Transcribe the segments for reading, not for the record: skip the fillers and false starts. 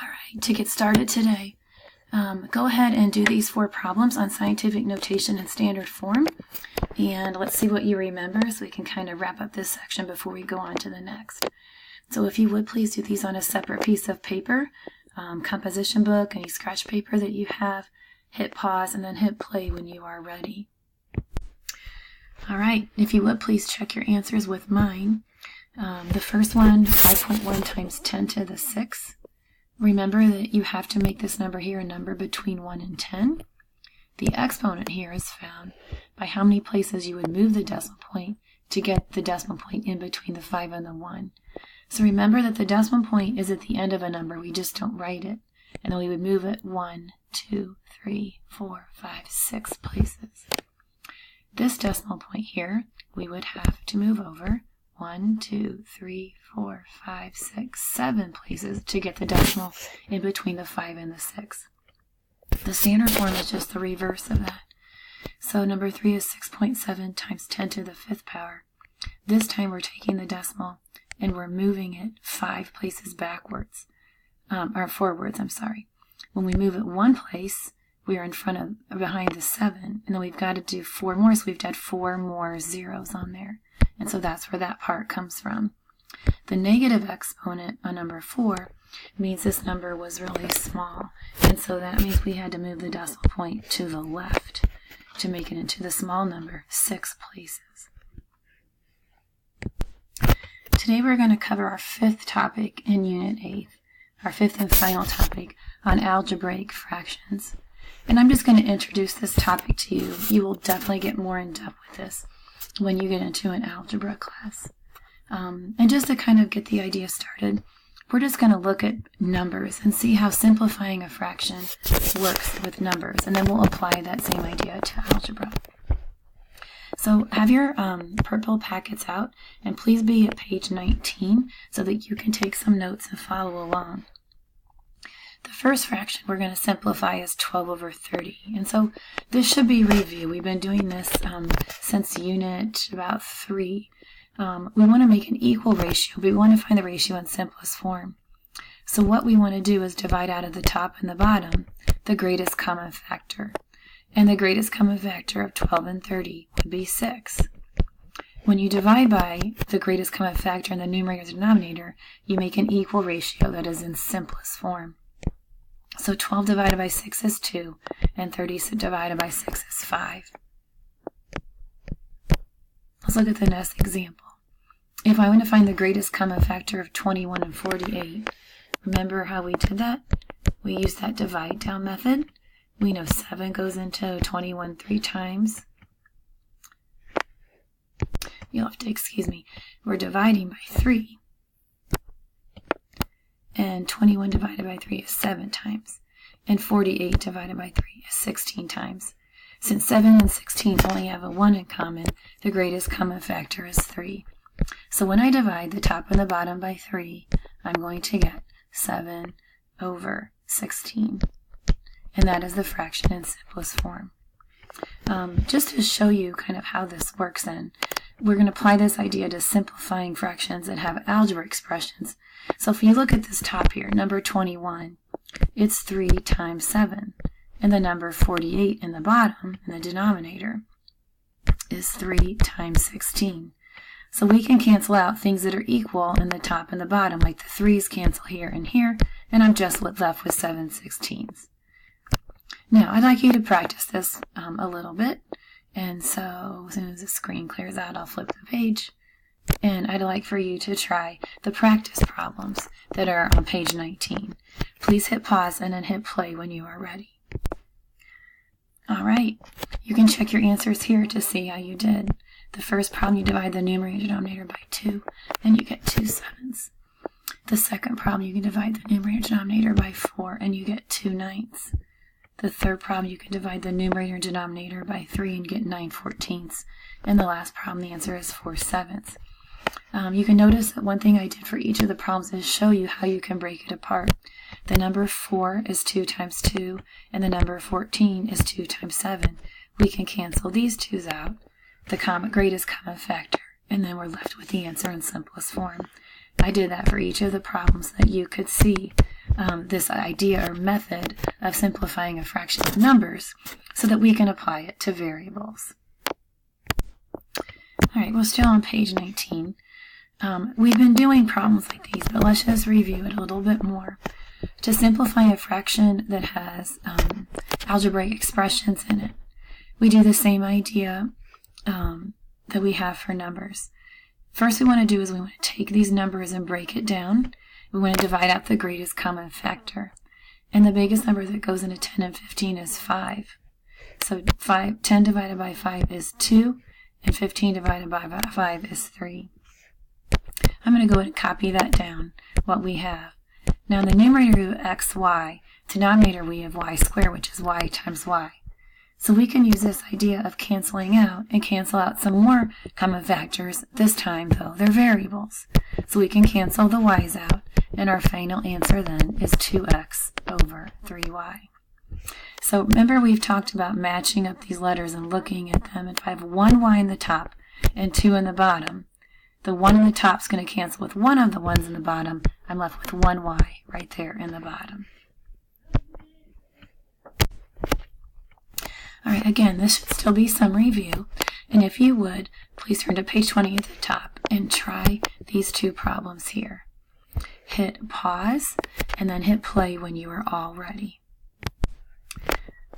All right, to get started today, go ahead and do these 4 problems on scientific notation and standard form. And let's see what you remember so we can kind of wrap up this section before we go on to the next. So if you would, please do these on a separate piece of paper, composition book, any scratch paper that you have. Hit pause and then hit play when you are ready. All right, if you would, please check your answers with mine. The first one, 5.1 times 10 to the 6. Remember that you have to make this number here a number between 1 and 10. The exponent here is found by how many places you would move the decimal point to get the decimal point in between the 5 and the 1. So remember that the decimal point is at the end of a number, we just don't write it. And then we would move it 1, 2, 3, 4, 5, 6 places. This decimal point here, we would have to move over 1, 2, 3, 4, 5, 6, 7 places to get the decimal in between the 5 and the 6. The standard form is just the reverse of that. So number 3 is 6.7 times 10 to the 5th power. This time we're taking the decimal and we're moving it 5 places backwards, or forwards, I'm sorry. When we move it 1 place, we are behind the 7, and then we've got to do 4 more, so we've got 4 more zeros on there. And so that's where that part comes from. The negative exponent on number 4 means this number was really small. And so that means we had to move the decimal point to the left to make it into the small number 6 places. Today we're going to cover our 5th topic in Unit 8, our 5th and final topic on algebraic fractions. And I'm just going to introduce this topic to you. You will definitely get more in depth with this when you get into an algebra class. And just to kind of get the idea started, we're just going to look at numbers and see how simplifying a fraction works with numbers, and then we'll apply that same idea to algebra. So have your purple packets out, and please be at page 19 so that you can take some notes and follow along. The first fraction we're going to simplify is 12 over 30. And so this should be review. We've been doing this since unit about 3. We want to make an equal ratio, but we want to find the ratio in simplest form. So what we want to do is divide out of the top and the bottom the greatest common factor. And the greatest common factor of 12 and 30 would be 6. When you divide by the greatest common factor in the numerator and denominator, you make an equal ratio that is in simplest form. So 12 divided by 6 is 2, and 30 divided by 6 is 5. Let's look at the next example. If I want to find the greatest common factor of 21 and 48, remember how we did that? We used that divide down method. We know 7 goes into 21 3 times. You'll have to excuse me. We're dividing by 3. And 21 divided by 3 is 7 times. And 48 divided by 3 is 16 times. Since 7 and 16 only have a 1 in common, the greatest common factor is 3. So when I divide the top and the bottom by 3, I'm going to get 7 over 16. And that is the fraction in simplest form. Just to show you kind of how this works in, we're going to apply this idea to simplifying fractions that have algebra expressions. So if you look at this top here, number 21, it's 3 times 7. And the number 48 in the bottom, in the denominator, is 3 times 16. So we can cancel out things that are equal in the top and the bottom, like the 3's cancel here, and I'm just left with 7/16. Now, I'd like you to practice this a little bit. And so as soon as the screen clears out, I'll flip the page. And I'd like for you to try the practice problems that are on page 19. Please hit pause and then hit play when you are ready. All right, you can check your answers here to see how you did. The first problem, you divide the numerator and denominator by 2, and you get 2 7s. The second problem, you can divide the numerator and denominator by 4, and you get 2 9ths. The third problem, you can divide the numerator and denominator by 3 and get 9/14. And the last problem, the answer is 4 7ths. You can notice that one thing I did for each of the problems is show you how you can break it apart. The number 4 is 2 times 2, and the number 14 is 2 times 7. We can cancel these 2's out, the greatest common factor, and then we're left with the answer in simplest form. I did that for each of the problems so that you could see this idea or method of simplifying a fraction with numbers so that we can apply it to variables. All right, we're still on page 19. We've been doing problems like these, but let's just review it a little bit more. To simplify a fraction that has algebraic expressions in it, we do the same idea that we have for numbers. First we want to do is we want to take these numbers and break it down. We want to divide out the greatest common factor. And the biggest number that goes into 10 and 15 is 5. So 10 divided by 5 is 2, and 15 divided by 5 is 3. I'm going to go ahead and copy that down, what we have. Now in the numerator we have x, y. Denominator we have y squared, which is y times y. So we can use this idea of canceling out and cancel out some more common factors. This time, though, they're variables. So we can cancel the y's out, and our final answer then is 2x over 3y. So remember we've talked about matching up these letters and looking at them. If I have one y in the top and 2 in the bottom, the 1 in the top is going to cancel with one of the ones in the bottom. I'm left with one y right there in the bottom. All right, again, this should still be some review. And if you would, please turn to page 20 at the top and try these two problems here. Hit pause and then hit play when you are all ready.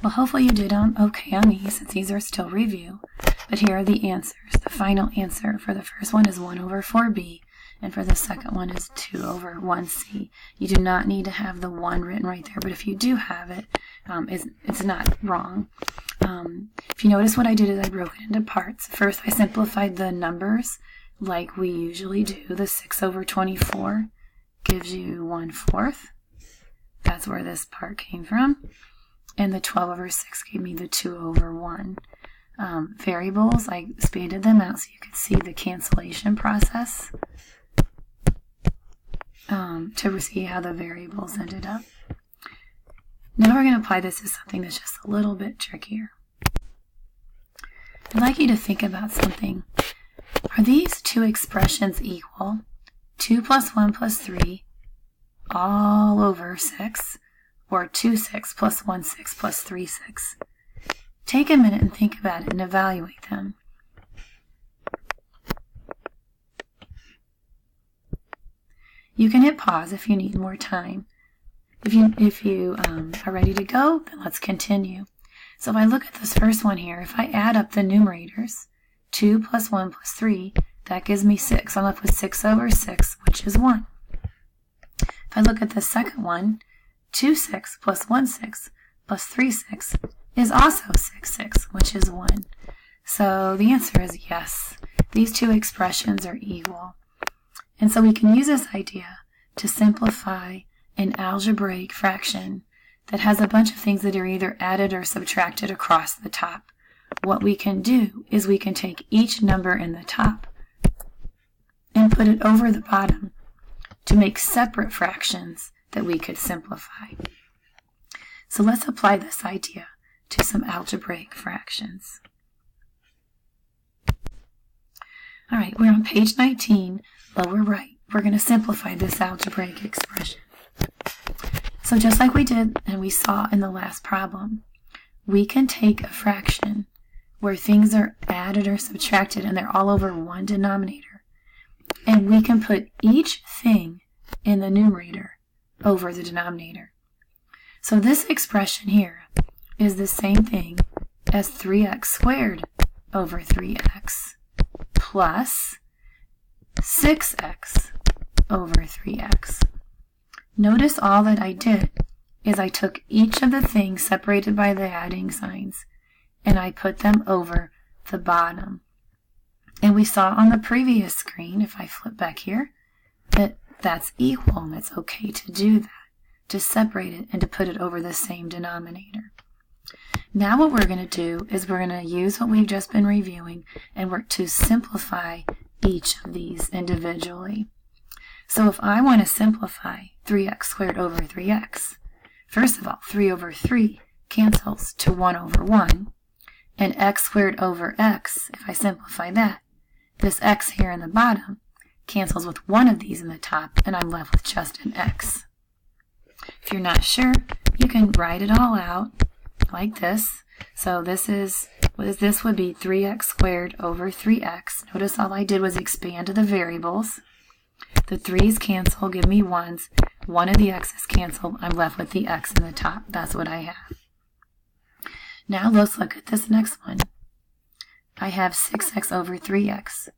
Well, hopefully you did okay on these, since these are still review. But here are the answers. The final answer for the first one is 1 over 4b, and for the second one is 2 over 1c. You do not need to have the 1 written right there, but if you do have it, it's not wrong. If you notice what I did is I broke it into parts. First, I simplified the numbers like we usually do. The 6 over 24 gives you 1/4. That's where this part came from. And the 12 over 6 gave me the 2 over 1. Variables, I expanded them out so you could see the cancellation process to see how the variables ended up. Now we're going to apply this to something that's just a little bit trickier. I'd like you to think about something. Are these two expressions equal? 2 plus 1 plus 3 all over 6, or 2 6 plus 1 6 plus 3 6? Take a minute and think about it and evaluate them. You can hit pause if you need more time. If you are ready to go, then let's continue. So if I look at this first one here, if I add up the numerators, 2 plus 1 plus 3, that gives me 6. I'm left with 6 over 6, which is 1. If I look at the second one, 2 6 plus 1 6 plus 3 6 is also 6 6, which is 1. So the answer is yes. These two expressions are equal. And so we can use this idea to simplify an algebraic fraction that has a bunch of things that are either added or subtracted across the top. What we can do is we can take each number in the top and put it over the bottom to make separate fractions that we could simplify. So let's apply this idea to some algebraic fractions. All right, we're on page 19, lower right. We're going to simplify this algebraic expression. So just like we did and we saw in the last problem, we can take a fraction where things are added or subtracted and they're all over one denominator, and we can put each thing in the numerator over the denominator. So this expression here is the same thing as 3x squared over 3x plus 6x over 3x. Notice all that I did is I took each of the things separated by the adding signs and I put them over the bottom. And we saw on the previous screen, if I flip back here, that that's equal and it's okay to do that, to separate it and to put it over the same denominator. Now what we're going to do is we're going to use what we've just been reviewing and work to simplify each of these individually. So if I want to simplify 3x squared over 3x, first of all, 3 over 3 cancels to 1 over 1, and x squared over x, if I simplify that, this x here in the bottom cancels with one of these in the top, and I'm left with just an x. you're not sure, you can write it all out like this. So this would be 3x squared over 3x. Notice all I did was expand the variables. The 3's cancel, give me 1's. One of the x's cancel. I'm left with the x in the top. That's what I have. Now let's look at this next one. I have 6x over 3x.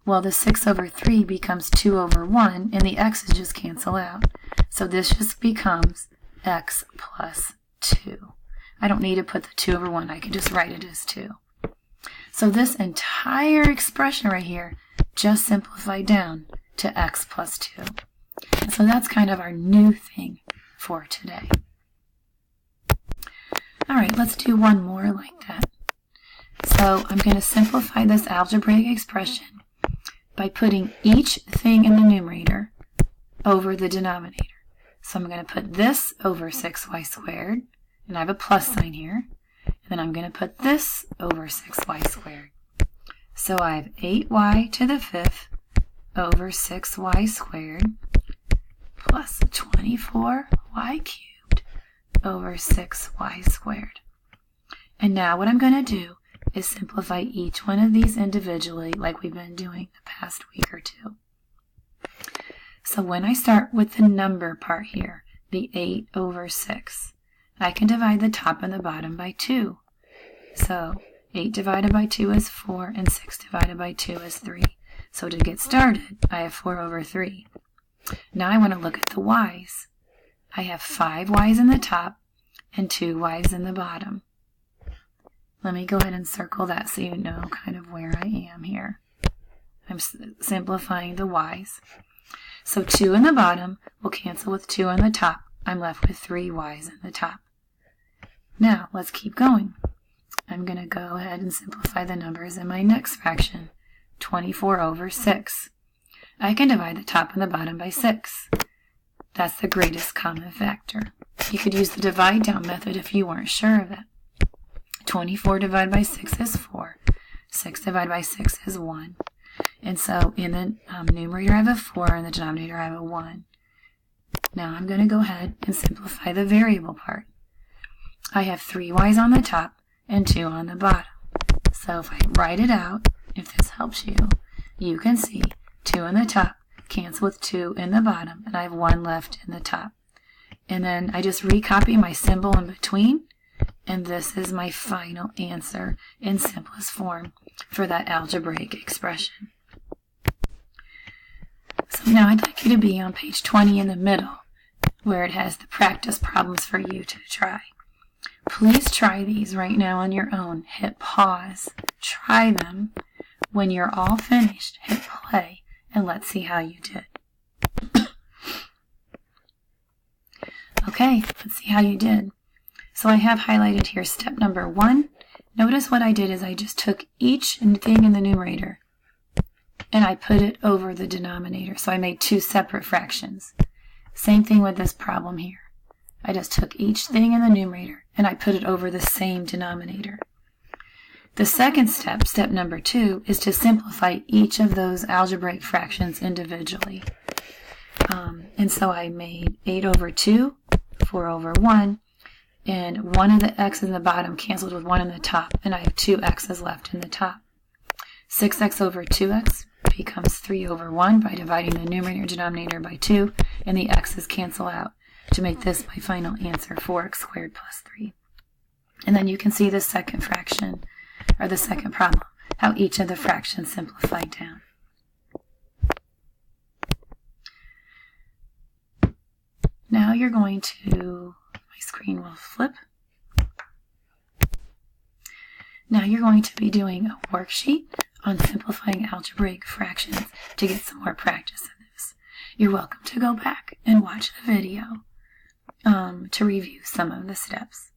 Well, the 6 over 3 becomes 2 over 1, and the x's just cancel out. So this just becomes x plus 2. I don't need to put the 2 over 1. I can just write it as 2. So this entire expression right here just simplified down to x plus 2. And so that's kind of our new thing for today. All right, let's do one more like that. So I'm going to simplify this algebraic expression by putting each thing in the numerator over the denominator. So I'm going to put this over 6y squared, and I have a plus sign here. And then I'm going to put this over 6y squared. So I have 8y to the 5th over 6y squared plus 24y cubed over 6y squared. And now what I'm going to do is simplify each one of these individually like we've been doing the past week or two. So when I start with the number part here, the 8 over 6, I can divide the top and the bottom by 2. So 8 divided by 2 is 4, and 6 divided by 2 is 3. So to get started, I have 4 over 3. Now I want to look at the y's. I have 5 y's in the top and 2 y's in the bottom. Let me go ahead and circle that so you know kind of where I am here. I'm simplifying the y's. So 2 in the bottom will cancel with 2 on the top. I'm left with 3 y's in the top. Now let's keep going. I'm going to go ahead and simplify the numbers in my next fraction. 24 over 6. I can divide the top and the bottom by 6. That's the greatest common factor. You could use the divide down method if you weren't sure of it. 24 divided by 6 is 4. 6 divided by 6 is 1. And so in the numerator I have a 4, and the denominator I have a 1. Now I'm going to go ahead and simplify the variable part. I have 3 y's on the top and 2 on the bottom. So if I write it out, if this helps you, you can see 2 in the top cancel with 2 in the bottom, and I have 1 left in the top. And then I just recopy my symbol in between, and this is my final answer in simplest form for that algebraic expression. So now I'd like you to be on page 20 in the middle, where it has the practice problems for you to try. Please try these right now on your own. Hit pause. Try them. When you're all finished, hit play, and let's see how you did. Okay, let's see how you did. So I have highlighted here step number 1. Notice what I did is I just took each thing in the numerator and I put it over the denominator. So I made 2 separate fractions. Same thing with this problem here. I just took each thing in the numerator and I put it over the same denominator. The second step, step number 2, is to simplify each of those algebraic fractions individually. And so I made 8 over 2, 4 over 1, and one of the x's in the bottom canceled with 1 in the top, and I have 2 x's left in the top. 6x over 2x becomes 3 over 1 by dividing the numerator and denominator by 2, and the x's cancel out to make this my final answer, 4x squared plus 3. And then you can see the second fraction, or the second problem, how each of the fractions simplified down. Now you're going to, my screen will flip. Now you're going to be doing a worksheet on simplifying algebraic fractions to get some more practice in this. You're welcome to go back and watch the video to review some of the steps.